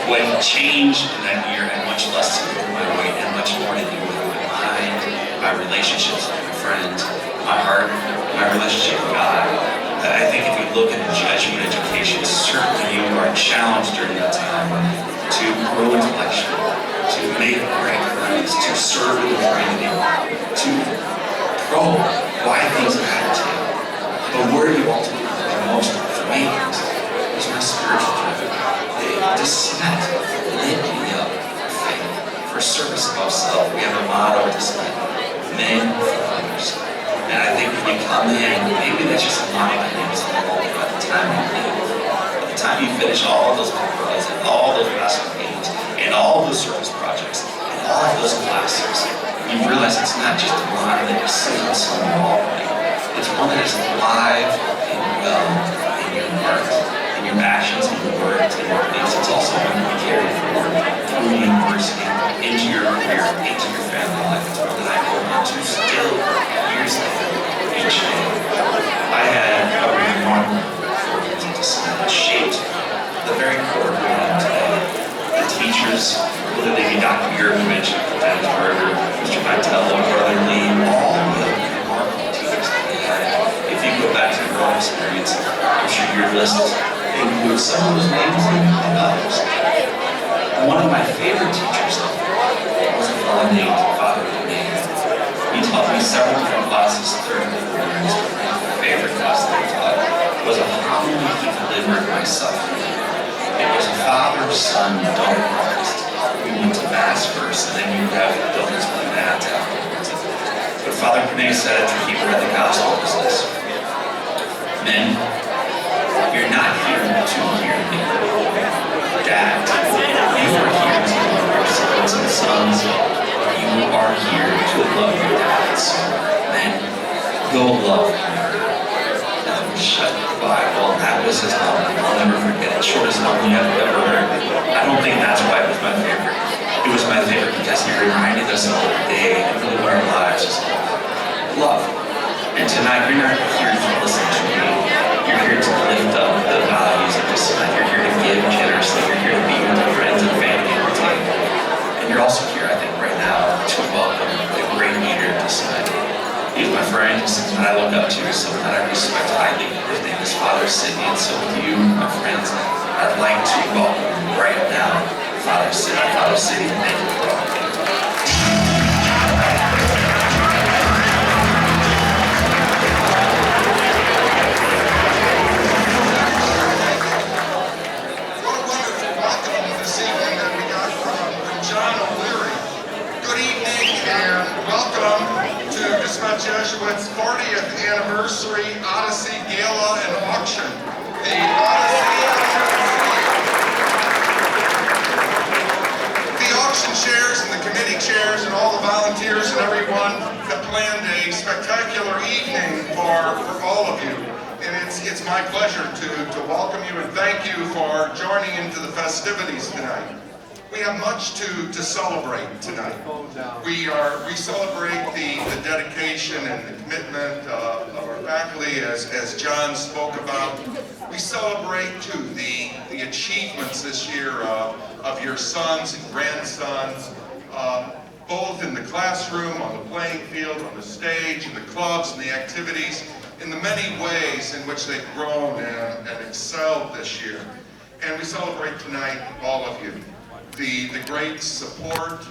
What changed in that year had much less to do with my weight and much more to do with my mind, my relationships with my friends, my heart, my relationship with God. I think if you look at the Jesuit education, certainly you are challenged during that time to grow intellectually, to make great friends, to serve in the community, to probe why things matter to you. But where you ultimately learn most for me is my spiritual journey. The Smet lit me up for faith, for service above self. We have a motto at the Smet, men for others. And I think when you come in, maybe that's just a motto that names the moment. By the time you leave, by the time you finish all of those papers and all those basketball games and all of those service projects and all of those classes, you realize it's not just a motto that you see on some wall. It's one that is alive and well in your heart, in your actions, in your words, in your beliefs. It's also one that you carry forward through the university, into your career, into your family life. It's one that I hold on to still years later, each day. I had a remarkable fortune to see that shaped the very core of who I am today. The teachers, whether they be Dr. Yurkovich, Dennis Berger, Mr. Vitello, Brother Lee, all of the remarkable teachers that we had. If you go back to your own experience, I'm sure your list includes some of those names and others. One of my favorite teachers, though, was a fellow named Father Smet. He taught me several different classes, 3 or 4 years. My favorite class that he taught was a homily he delivered myself. It was a father, son, daughter Christ. We went to Mass first, and then you have donuts with that afterwards. But Father Smet said it, he read the gospel was this: men, you're not here to hear me. Dad, you are here to love your sons and sons. You are here to love your dads. Men, go love him. And shut the Bible. That was his homily. I'll never forget it. Shortest homily I've ever heard. I don't think that's why it was my favorite. It was my favorite because he reminded us of the day and really what our lives is love. And tonight, you're not here to listen to me. You're here to lift up the values of the Smet. You're here to give generously. You're here to be with your friends and family every day. And you're also here, I think, right now to welcome the great leader of the Smet. He's my friend, he's someone I look up to, someone that I respect highly. His name is Father Sidney, and so with you, my friends, I'd like to welcome him right now, Father Sidney. Father Sidney, thank you for all of you. Jesuit's 40th anniversary Odyssey Gala and Auction. The Odyssey The auction chairs and the committee chairs and all the volunteers and everyone have planned a spectacular evening for all of you. And it's my pleasure to welcome you and thank you for joining into the festivities tonight. We have much to celebrate tonight. We celebrate the dedication and the commitment of our faculty, as John spoke about. We celebrate too the achievements this year of your sons and grandsons, both in the classroom, on the playing field, on the stage, in the clubs and the activities, in the many ways in which they've grown and excelled this year. And we celebrate tonight all of you. The great support